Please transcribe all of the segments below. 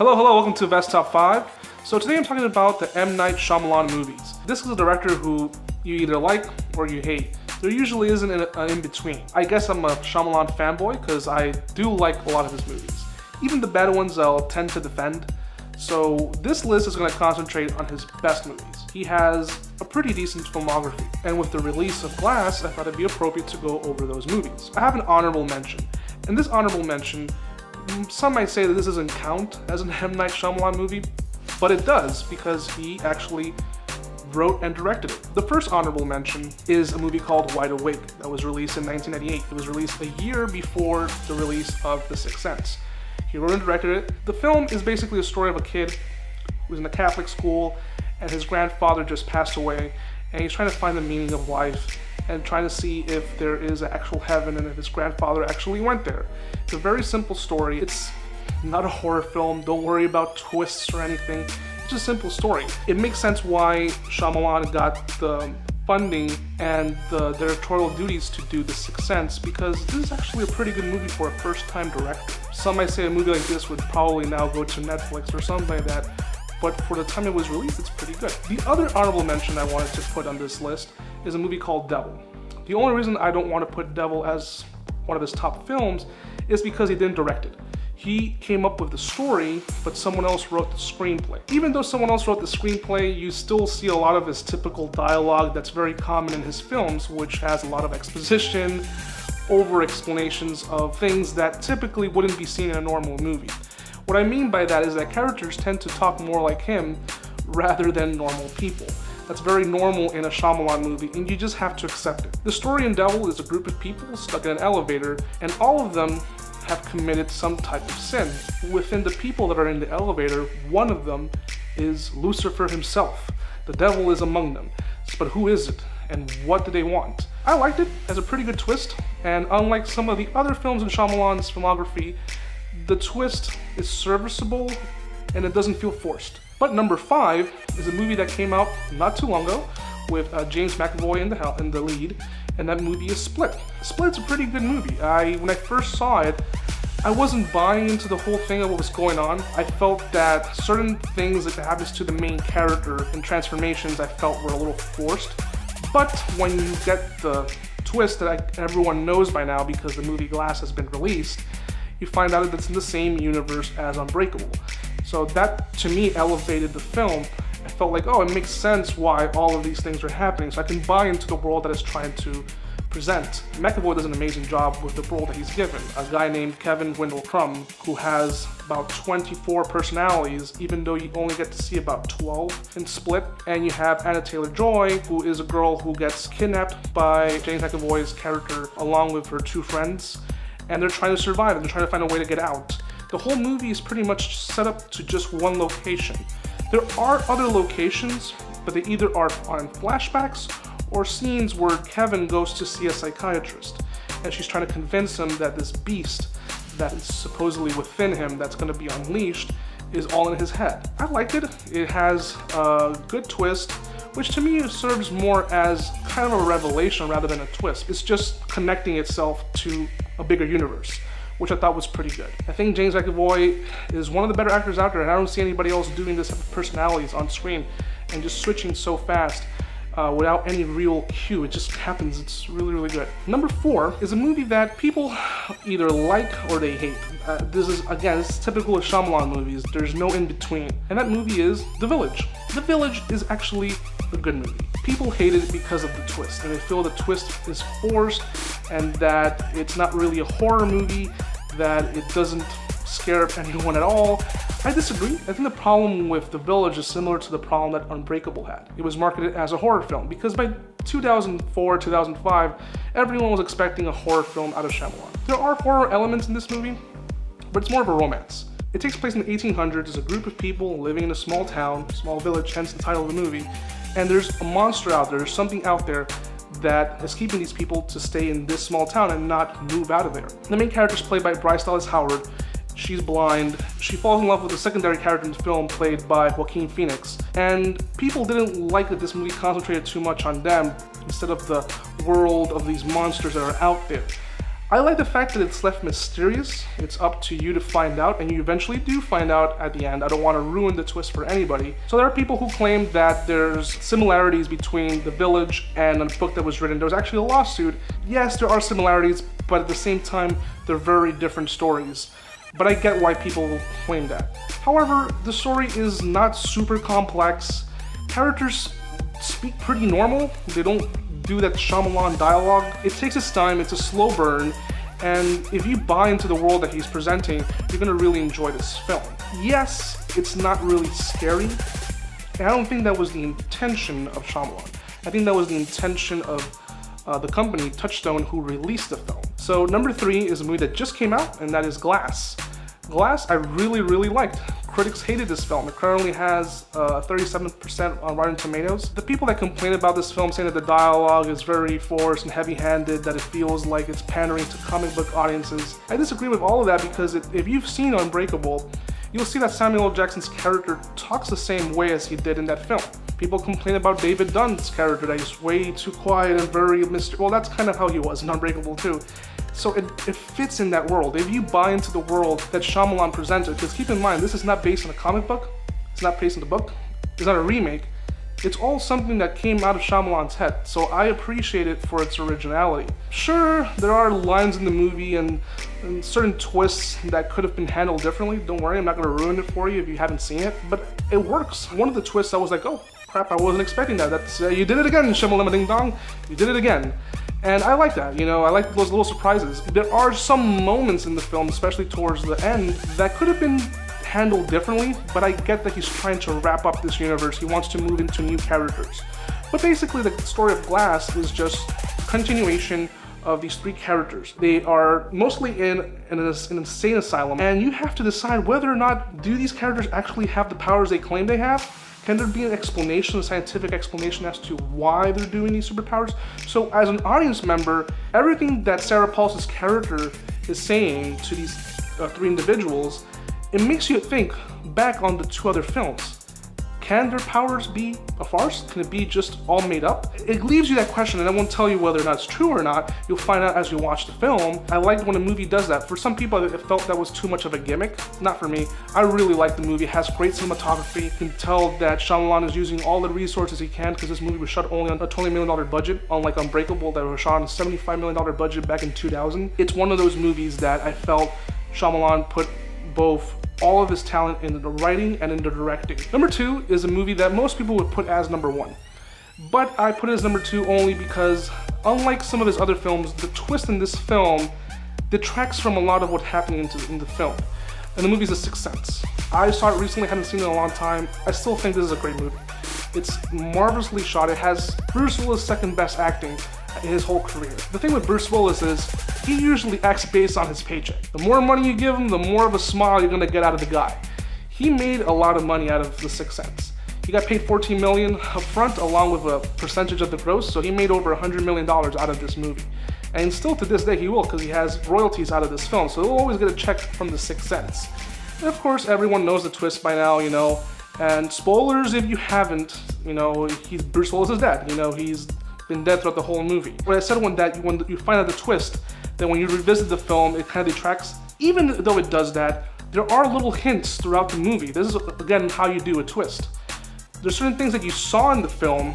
Hello, welcome to Best Top 5. So today I'm talking about the M. Night Shyamalan movies. This is a director who you either like or you hate. There usually isn't an in-between. I guess I'm a Shyamalan fanboy because I do like a lot of his movies. Even the bad ones I'll tend to defend. So this list is going to concentrate on his best movies. He has a pretty decent filmography, and with the release of Glass, I thought it'd be appropriate to go over those movies. I have an honorable mention, and this honorable mention, some might say that this doesn't count as an M. Night Shyamalan movie, but it does because he actually wrote and directed it. The first honorable mention is a movie called Wide Awake that was released in 1998. It was released a year before the release of The Sixth Sense. He wrote and directed it. The film is basically a story of a kid who's in a Catholic school and his grandfather just passed away, and he's trying to find the meaning of life and trying to see if there is an actual heaven and if his grandfather actually went there. It's a very simple story. It's not a horror film. Don't worry about twists or anything. It's just a simple story. It makes sense why Shyamalan got the funding and the directorial duties to do The Sixth Sense, because this is actually a pretty good movie for a first-time director. Some might say a movie like this would probably now go to Netflix or something like that, but for the time it was released, it's pretty good. The other honorable mention I wanted to put on this list is a movie called Devil. The only reason I don't want to put Devil as one of his top films is because he didn't direct it. He came up with the story, but someone else wrote the screenplay. Even though someone else wrote the screenplay, you still see a lot of his typical dialogue that's very common in his films, which has a lot of exposition, over-explanations of things that typically wouldn't be seen in a normal movie. What I mean by that is that characters tend to talk more like him rather than normal people. That's very normal in a Shyamalan movie, and you just have to accept it. The story in Devil is a group of people stuck in an elevator, and all of them have committed some type of sin. Within the people that are in the elevator, one of them is Lucifer himself. The devil is among them. But who is it, and what do they want? I liked it as a pretty good twist, and unlike some of the other films in Shyamalan's filmography, the twist is serviceable and it doesn't feel forced. But number 5 is a movie that came out not too long ago with James McAvoy in the lead, and that movie is Split. Split's a pretty good movie. When I first saw it, I wasn't buying into the whole thing of what was going on. I felt that certain things that happens to the main character and transformations I felt were a little forced. But when you get the twist that everyone knows by now because the movie Glass has been released, you find out that it's in the same universe as Unbreakable. So that, to me, elevated the film. I felt like, oh, it makes sense why all of these things are happening, so I can buy into the world that it's trying to present. McAvoy does an amazing job with the role that he's given. A guy named Kevin Wendell Crumb, who has about 24 personalities, even though you only get to see about 12 in Split. And you have Anna Taylor-Joy, who is a girl who gets kidnapped by James McAvoy's character along with her 2 friends, and they're trying to survive and they're trying to find a way to get out. The whole movie is pretty much set up to just one location. There are other locations, but they either are on flashbacks or scenes where Kevin goes to see a psychiatrist and she's trying to convince him that this beast that is supposedly within him that's going to be unleashed is all in his head. I liked it. It has a good twist, which to me serves more as kind of a revelation rather than a twist. It's just connecting itself to a bigger universe, which I thought was pretty good. I think James McAvoy is one of the better actors out there, and I don't see anybody else doing this type of personalities on screen and just switching so fast without any real cue. It just happens. It's really, really good. Number 4 is a movie that people either like or they hate. This is typical of Shyamalan movies. There's no in-between. And that movie is The Village. The Village is actually a good movie. People hate it because of the twist, and they feel the twist is forced and that it's not really a horror movie, that it doesn't scare anyone at all. I disagree. I think the problem with The Village is similar to the problem that Unbreakable had. It was marketed as a horror film because by 2004, 2005, everyone was expecting a horror film out of Shyamalan. There are horror elements in this movie, but it's more of a romance. It takes place in the 1800s. There's a group of people living in a small town, small village, hence the title of the movie, and there's a monster out there, there's something out there that is keeping these people to stay in this small town and not move out of there. The main character is played by Bryce Dallas Howard. She's blind. She falls in love with a secondary character in the film played by Joaquin Phoenix. And people didn't like that this movie concentrated too much on them instead of the world of these monsters that are out there. I like the fact that it's left mysterious. It's up to you to find out, and you eventually do find out at the end. I don't want to ruin the twist for anybody. So there are people who claim that there's similarities between The Village and a book that was written. There was actually a lawsuit. Yes, there are similarities, but at the same time, they're very different stories. But I get why people claim that. However, the story is not super complex. Characters speak pretty normal. They don't do that Shyamalan dialogue. It takes its time, it's a slow burn, and if you buy into the world that he's presenting, you're gonna really enjoy this film. Yes, it's not really scary, and I don't think that was the intention of Shyamalan. I think that was the intention of the company, Touchstone, who released the film. So number 3 is a movie that just came out, and that is Glass. Glass, I really liked. Critics hated this film. It currently has 37% on Rotten Tomatoes. The people that complain about this film saying that the dialogue is very forced and heavy-handed, that it feels like it's pandering to comic book audiences, I disagree with all of that, because if you've seen Unbreakable, you'll see that Samuel L. Jackson's character talks the same way as he did in that film. People complain about David Dunn's character, that he's way too quiet and very mysterious. Well, that's kind of how he was in Unbreakable too. So it fits in that world. If you buy into the world that Shyamalan presented, because keep in mind, this is not based on a comic book, it's not based on the book, it's not a remake, it's all something that came out of Shyamalan's head, so I appreciate it for its originality. Sure, there are lines in the movie and certain twists that could have been handled differently. Don't worry, I'm not going to ruin it for you if you haven't seen it, but it works. One of the twists I was like, oh crap, I wasn't expecting that. That's you did it again, Shyamalan Ding Dong, you did it again. And I like that, I like those little surprises. There are some moments in the film, especially towards the end, that could have been handled differently, but I get that he's trying to wrap up this universe. He wants to move into new characters. But basically, the story of Glass is just a continuation of these 3 characters. They are mostly in an insane asylum, and you have to decide whether or not do these characters actually have the powers they claim they have. Can there be an explanation, a scientific explanation as to why they're doing these superpowers? So as an audience member, everything that Sarah Paulson's character is saying to these 3 individuals, it makes you think back on the 2 other films. Can their powers be a farce? Can it be just all made up? It leaves you that question, and I won't tell you whether or not it's true or not. You'll find out as you watch the film. I like when a movie does that. For some people, it felt that was too much of a gimmick. Not for me. I really like the movie. It has great cinematography. You can tell that Shyamalan is using all the resources he can, because this movie was shot only on a $20 million budget, unlike Unbreakable that was shot on a $75 million budget back in 2000. It's one of those movies that I felt Shyamalan put both all of his talent in the writing and in the directing. Number 2 is a movie that most people would put as number 1. But I put it as number 2 only because, unlike some of his other films, the twist in this film detracts from a lot of what's happening in the film. And the movie is The Sixth Sense. I saw it recently, hadn't seen it in a long time. I still think this is a great movie. It's marvelously shot. It has Bruce Willis' second best acting in his whole career. The thing with Bruce Willis is he usually acts based on his paycheck. The more money you give him, the more of a smile you're gonna get out of the guy. He made a lot of money out of The Sixth Sense. He got paid $14 million up front along with a percentage of the gross, so he made over $100 million out of this movie. And still to this day he will, because he has royalties out of this film, so he'll always get a check from The Sixth Sense. And of course everyone knows the twist by now, and spoilers if you haven't, Bruce Willis is dead, he's been dead throughout the whole movie. When I said when you find out the twist, then when you revisit the film, it kind of detracts. Even though it does that, there are little hints throughout the movie. This is, again, how you do a twist. There's certain things that you saw in the film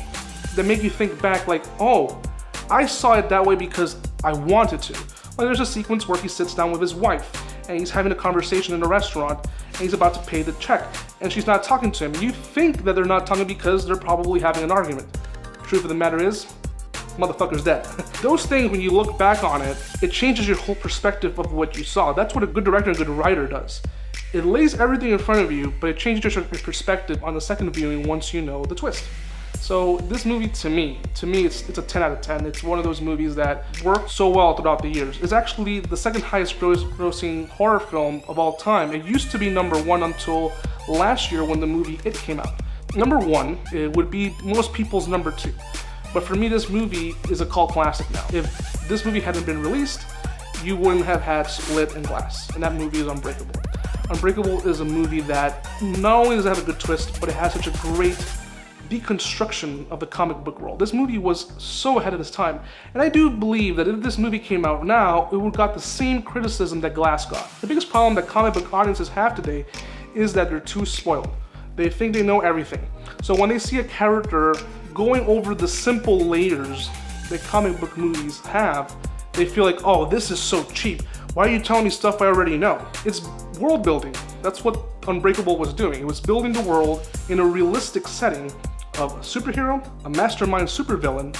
that make you think back like, oh, I saw it that way because I wanted to. Like there's a sequence where he sits down with his wife and he's having a conversation in a restaurant and he's about to pay the check and she's not talking to him. You think that they're not talking because they're probably having an argument. Truth of the matter is, motherfucker's dead. Those things, when you look back on it, it changes your whole perspective of what you saw. That's what a good director and a good writer does. It lays everything in front of you, but it changes your perspective on the second viewing once you know the twist. So this movie, to me, it's a 10 out of 10. It's one of those movies that worked so well throughout the years. It's actually the second highest grossing horror film of all time. It used to be number 1 until last year when the movie It came out. Number 1, it would be most people's number 2. But for me, this movie is a cult classic now. If this movie hadn't been released, you wouldn't have had Split and Glass, and that movie is Unbreakable. Unbreakable is a movie that not only does it have a good twist, but it has such a great deconstruction of the comic book world. This movie was so ahead of its time, and I do believe that if this movie came out now, it would got the same criticism that Glass got. The biggest problem that comic book audiences have today is that they're too spoiled. They think they know everything. So when they see a character going over the simple layers that comic book movies have, they feel like, oh, this is so cheap. Why are you telling me stuff I already know? It's world building. That's what Unbreakable was doing. It was building the world in a realistic setting of a superhero, a mastermind supervillain,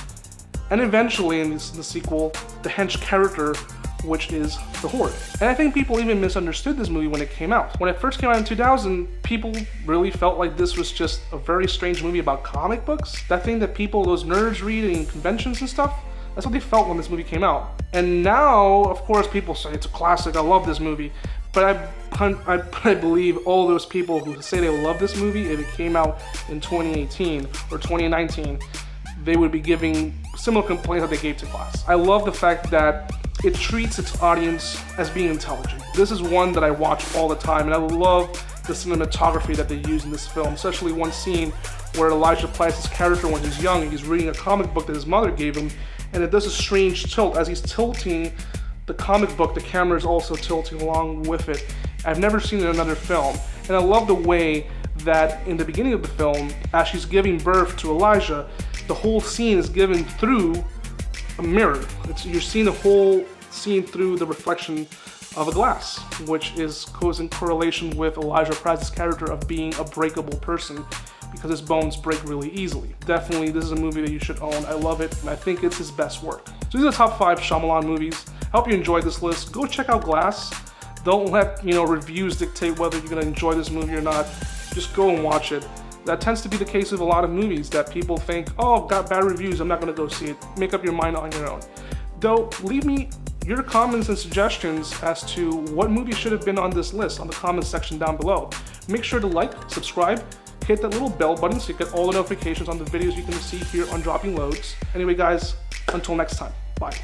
and eventually in the sequel, the hench character, which is the Horde. And I think people even misunderstood this movie when it came out. When it first came out in 2000, people really felt like this was just a very strange movie about comic books. That thing that people, those nerds read in conventions and stuff, that's what they felt when this movie came out. And now, of course, people say it's a classic, I love this movie. But I believe all those people who say they love this movie, if it came out in 2018 or 2019, they would be giving similar complaints that they gave to Glass. I love the fact that it treats its audience as being intelligent. This is one that I watch all the time, and I love the cinematography that they use in this film, especially one scene where Elijah plays his character when he's young and he's reading a comic book that his mother gave him, and it does a strange tilt. As he's tilting the comic book, the camera is also tilting along with it. I've never seen it in another film. And I love the way that in the beginning of the film, as she's giving birth to Elijah, the whole scene is given through a mirror. You're seeing the whole scene through the reflection of a glass, which goes in correlation with Elijah Price's character of being a breakable person, because his bones break really easily. Definitely, this is a movie that you should own. I love it, and I think it's his best work. So these are the top 5 Shyamalan movies. I hope you enjoyed this list. Go check out Glass. Don't let reviews dictate whether you're gonna enjoy this movie or not. Just go and watch it. That tends to be the case with a lot of movies that people think, oh, got bad reviews, I'm not gonna go see it. Make up your mind on your own. Though, leave me your comments and suggestions as to what movie should have been on this list on the comments section down below. Make sure to like, subscribe, hit that little bell button so you get all the notifications on the videos you can see here on Dropping Loads. Anyway guys, until next time, bye.